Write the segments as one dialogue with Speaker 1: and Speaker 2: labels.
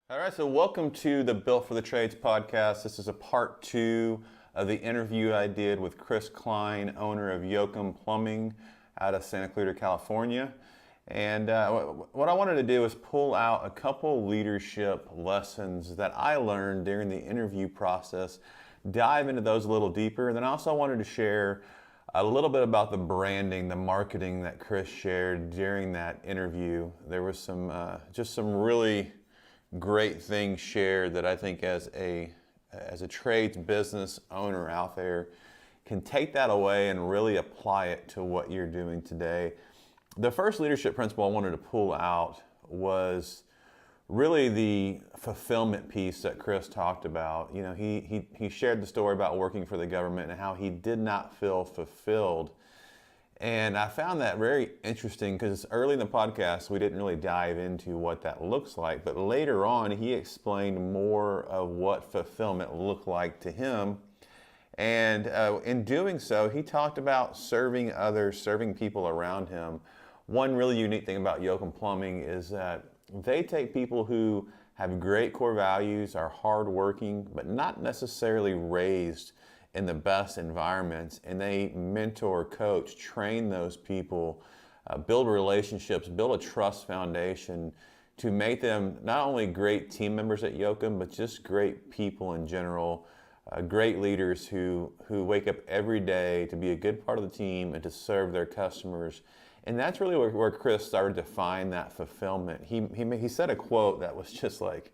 Speaker 1: All right, so welcome to the Built for the Trades podcast. This is a part two of the interview I did with Chris Klein, owner of Yoakum Plumbing out of Santa Clarita, California. And what I wanted to do is pull out a couple leadership lessons that I learned during the interview process, dive into those a little deeper. And then I also wanted to share a little bit about the branding, the marketing that Chris shared during that interview. There was just some really great things shared that I think as a trades business owner out there can take that away and really apply it to what you're doing today. The first leadership principle I wanted to pull out was really the fulfillment piece that Chris talked about. You know, he shared the story about working for the government and how he did not feel fulfilled. And I found that very interesting because early in the podcast, we didn't really dive into what that looks like. But later on, he explained more of what fulfillment looked like to him. And in doing so, he talked about serving others, serving people around him. One really unique thing about Yoakum Plumbing is that they take people who have great core values, are hardworking, but not necessarily raised in the best environments, and they mentor, coach, train those people, build relationships, build a trust foundation to make them not only great team members at Yoakum, but just great people in general, great leaders who wake up every day to be a good part of the team and to serve their customers. And that's really where Chris started to find that fulfillment. He said a quote that was just like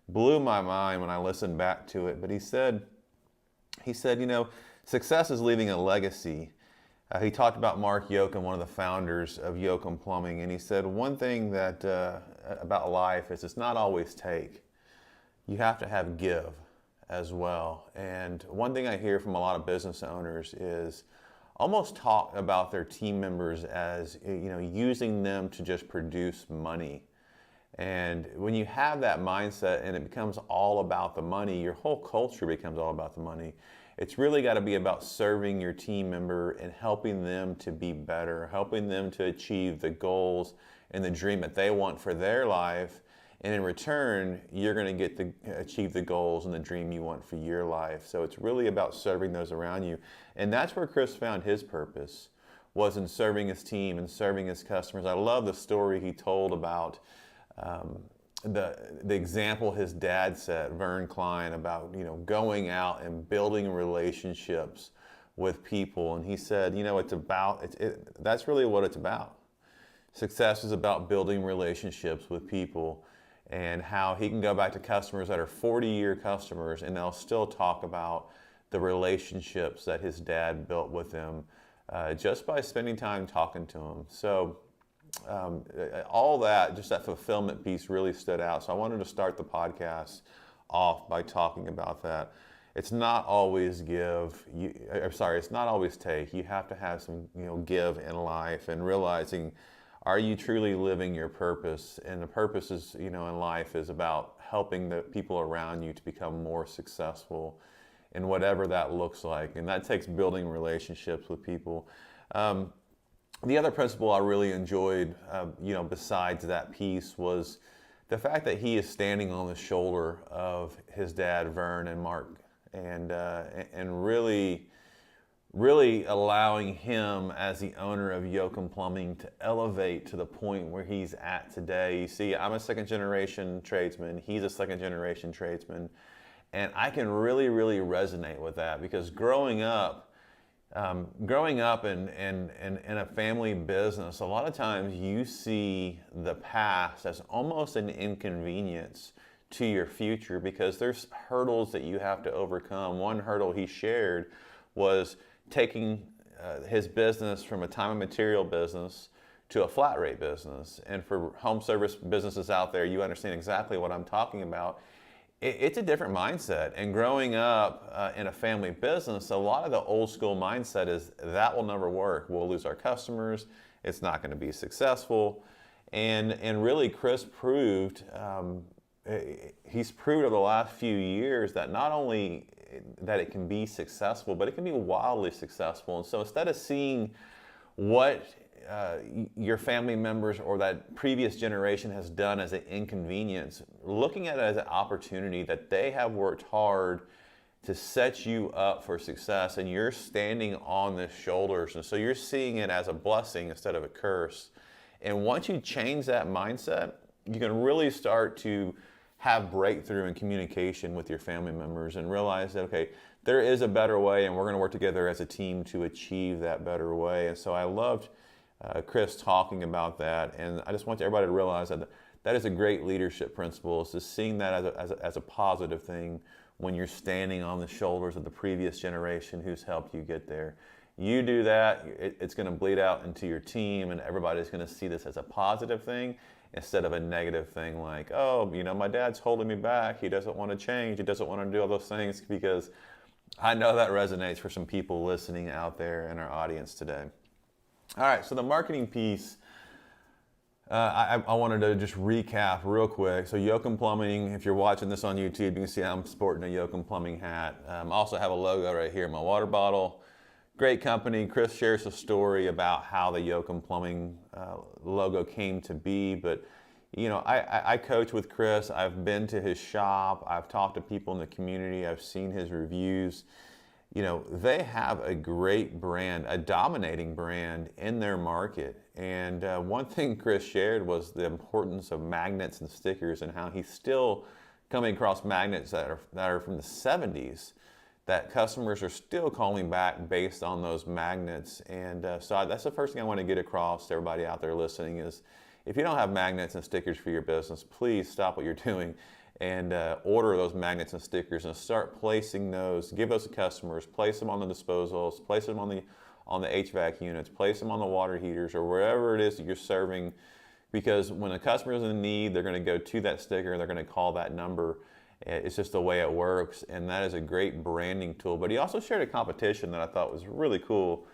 Speaker 1: blew my mind when I listened back to it, but he said, you know, success is leaving a legacy. He talked about Mark Yoakum, one of the founders of Yoakum Plumbing, and he said one thing that about life is it's not always take. You have to have give as well. And one thing I hear from a lot of business owners is almost talk about their team members as, you know, using them to just produce money. And when you have that mindset and it becomes all about the money, your whole culture becomes all about the money. It's really got to be about serving your team member and helping them to be better, helping them to achieve the goals and the dream that they want for their life. And in return, you're going to get to achieve the goals and the dream you want for your life. So it's really about serving those around you. And that's where Chris found his purpose, was in serving his team and serving his customers. I love the story he told about the example his dad set, Vern Klein, about, you know, going out and building relationships with people. And he said, you know, that's really what it's about. Success is about building relationships with people, and how he can go back to customers that are 40-year customers and they'll still talk about the relationships that his dad built with them just by spending time talking to him. So all that, just that fulfillment piece really stood out. So I wanted to start the podcast off by talking about that. It's not always it's not always take. You have to have some, you know, give in life, and realizing, are you truly living your purpose? And the purpose is, you know, in life is about helping the people around you to become more successful in whatever that looks like. And that takes building relationships with people. The other principle I really enjoyed, you know, besides that piece, was the fact that he is standing on the shoulder of his dad, Vern and Mark, and really allowing him as the owner of Yoakum Plumbing to elevate to the point where he's at today. You see, I'm a second generation tradesman. He's a second generation tradesman. And I can really resonate with that, because growing up in a family business, a lot of times you see the past as almost an inconvenience to your future, because there's hurdles that you have to overcome. One hurdle he shared was taking his business from a time and material business to a flat rate business. And for home service businesses out there, you understand exactly what I'm talking about. It's a different mindset. And growing up in a family business, a lot of the old school mindset is that will never work. We'll lose our customers. It's not going to be successful. And really, Chris proved, he's proved over the last few years that not only that it can be successful, but it can be wildly successful. And so instead of seeing what your family members or that previous generation has done as an inconvenience, looking at it as an opportunity that they have worked hard to set you up for success, and you're standing on the shoulders. And so you're seeing it as a blessing instead of a curse. And once you change that mindset, you can really start to have breakthrough in communication with your family members and realize that, okay, there is a better way, and we're going to work together as a team to achieve that better way. And so I loved Chris talking about that, and I just want everybody to realize that that is a great leadership principle, is just seeing that as a positive thing when you're standing on the shoulders of the previous generation who's helped you get there. You do that, it's going to bleed out into your team, and everybody's going to see this as a positive thing instead of a negative thing like, oh, my dad's holding me back, he doesn't want to change, he doesn't want to do all those things, because I know that resonates for some people listening out there in our audience today. All right, so the marketing piece, I wanted to just recap real quick. So Yoakum Plumbing, if you're watching this on YouTube, you can see I'm sporting a Yoakum Plumbing hat. I also have a logo right here in my water bottle. Great company. Chris shares a story about how the Yoakum Plumbing logo came to be. But, I coach with Chris. I've been to his shop. I've talked to people in the community. I've seen his reviews. They have a great brand, a dominating brand in their market. And one thing Chris shared was the importance of magnets and stickers, and how he's still coming across magnets that are from the 70s that customers are still calling back based on those magnets. And so that's the first thing I want to get across to everybody out there listening is, if you don't have magnets and stickers for your business, please stop what you're doing and order those magnets and stickers and start placing those. Give those to customers, place them on the disposals, place them on the HVAC units, place them on the water heaters, or wherever it is that you're serving, because when a customer is in need, they're going to go to that sticker, they're going to call that number. It's just the way it works, and that is a great branding tool. But he also shared a competition that I thought was really cool.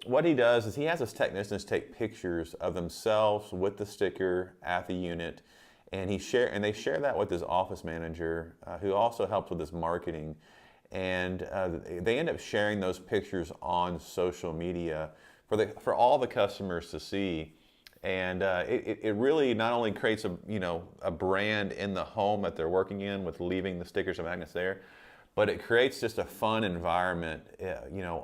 Speaker 1: What he does is he has his technicians take pictures of themselves with the sticker at the unit, and they share that with his office manager, who also helps with his marketing. And they end up sharing those pictures on social media for all the customers to see. And it really not only creates a brand in the home that they're working in with leaving the stickers and magnets there, but it creates just a fun environment,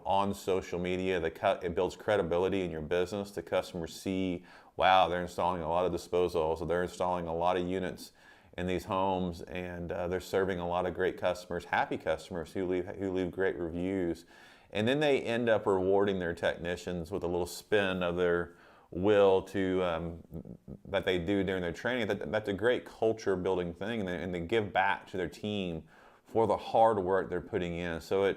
Speaker 1: on social media. It builds credibility in your business. The customers see, wow, they're installing a lot of disposals, or they're installing a lot of units in these homes, and they're serving a lot of great customers, happy customers who leave great reviews. And then they end up rewarding their technicians with a little spin of their will that they do during their training. That's a great culture building thing, and they give back to their team for the hard work they're putting in. So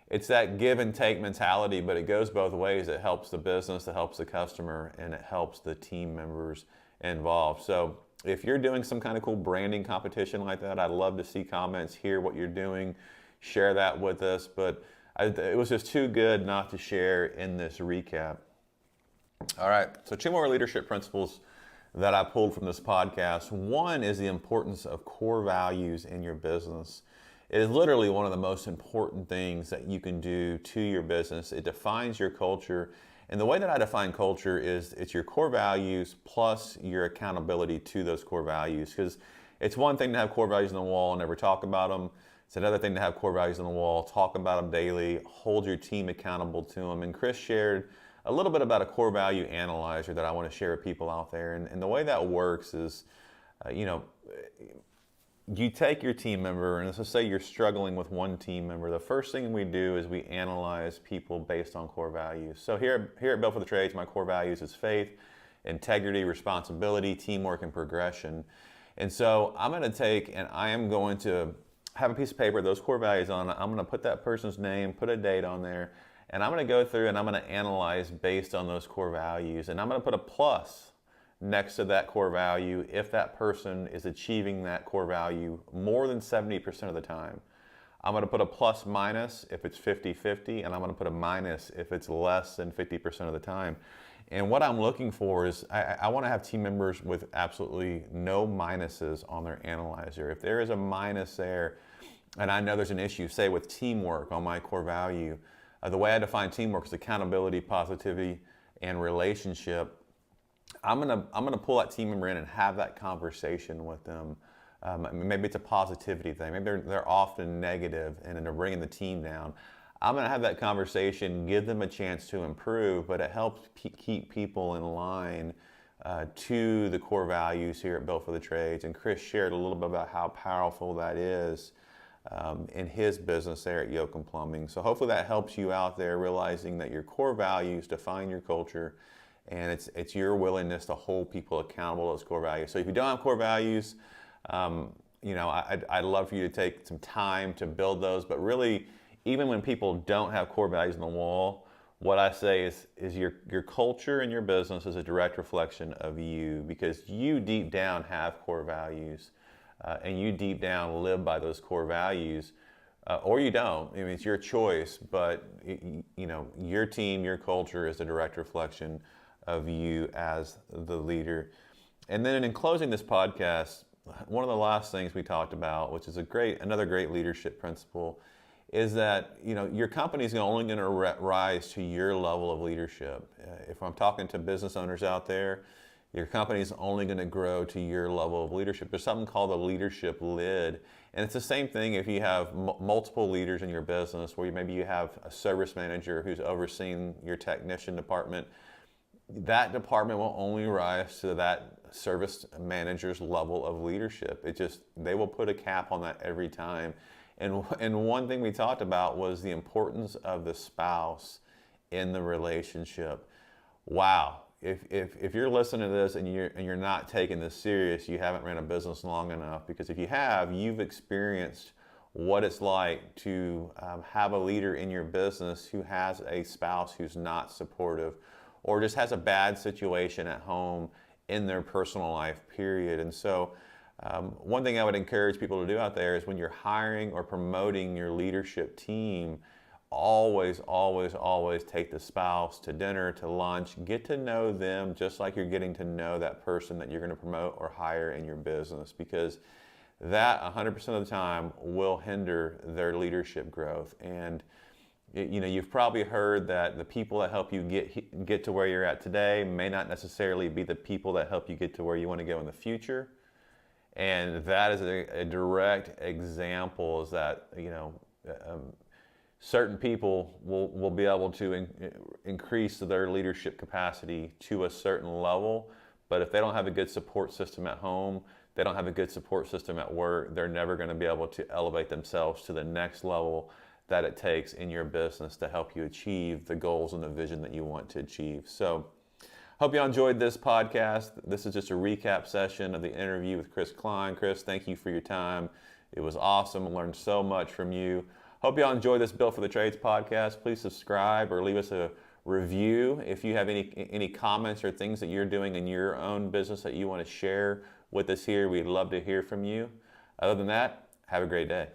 Speaker 1: it's that give and take mentality, but it goes both ways. It helps the business, it helps the customer, and it helps the team members involved. So if you're doing some kind of cool branding competition like that, I'd love to see comments, hear what you're doing, share that with us. But it was just too good not to share in this recap. All right, so 2 more leadership principles that I pulled from this podcast. One is the importance of core values in your business. It is literally one of the most important things that you can do to your business. It defines your culture. And the way that I define culture is it's your core values plus your accountability to those core values. Because it's one thing to have core values on the wall and never talk about them. It's another thing to have core values on the wall, talk about them daily, hold your team accountable to them. And Chris shared a little bit about a core value analyzer that I want to share with people out there. And the way that works is, you take your team member, and let's just say you're struggling with one team member. The first thing we do is we analyze people based on core values. So here at Built for the Trades, my core values is faith, integrity, responsibility, teamwork, and progression. And so I'm going to take, and I am going to have a piece of paper, those core values on it. I'm going to put that person's name, put a date on there, and I'm going to go through and I'm going to analyze based on those core values. And I'm going to put a plus next to that core value if that person is achieving that core value more than 70% of the time. I'm going to put a plus minus if it's 50-50, and I'm going to put a minus if it's less than 50% of the time. And what I'm looking for is I want to have team members with absolutely no minuses on their analyzer. If there is a minus there, and I know there's an issue, say with teamwork on my core value, the way I define teamwork is accountability, positivity, and relationship, I'm gonna pull that team member in and have that conversation with them. Maybe it's a positivity thing. Maybe they're often negative and they're bringing the team down. I'm gonna have that conversation, give them a chance to improve, but it helps keep people in line to the core values here at Built for the Trades. And Chris shared a little bit about how powerful that is in his business there at Yoakum Plumbing. So hopefully that helps you out there, realizing that your core values define your culture, and it's your willingness to hold people accountable to those core values. So if you don't have core values, I'd love for you to take some time to build those. But really, even when people don't have core values on the wall, what I say is your culture and your business is a direct reflection of you, because you deep down have core values, and you deep down live by those core values, or you don't. I mean, it's your choice, but your team, your culture is a direct reflection of you as the leader. And then in closing this podcast, one of the last things we talked about, which is another great leadership principle, is that your company is only going to rise to your level of leadership. If I'm talking to business owners out there, your company is only going to grow to your level of leadership. There's something called a leadership lid, and it's the same thing if you have multiple leaders in your business, where maybe you have a service manager who's overseeing your technician department. That department will only rise to that service manager's level of leadership. They will put a cap on that every time. And one thing we talked about was the importance of the spouse in the relationship. Wow, if you're listening to this and you're not taking this serious, you haven't ran a business long enough. Because if you have, you've experienced what it's like to have a leader in your business who has a spouse who's not supportive, or just has a bad situation at home in their personal life, period. And so one thing I would encourage people to do out there is, when you're hiring or promoting your leadership team, always, always, always take the spouse to dinner, to lunch. Get to know them just like you're getting to know that person that you're going to promote or hire in your business, because that 100% of the time will hinder their leadership growth. And you've probably heard that the people that help you get to where you're at today may not necessarily be the people that help you get to where you want to go in the future. And that is a direct example, is that certain people will be able to increase their leadership capacity to a certain level, but if they don't have a good support system at home, they don't have a good support system at work, they're never going to be able to elevate themselves to the next level that it takes in your business to help you achieve the goals and the vision that you want to achieve. So hope you enjoyed this podcast. This is just a recap session of the interview with Chris Klein. Chris, thank you for your time. It was awesome. I learned so much from you. Hope y'all enjoyed this Built for the Trades podcast. Please subscribe or leave us a review if you have any comments or things that you're doing in your own business that you want to share with us here. We'd love to hear from you. Other than that, have a great day.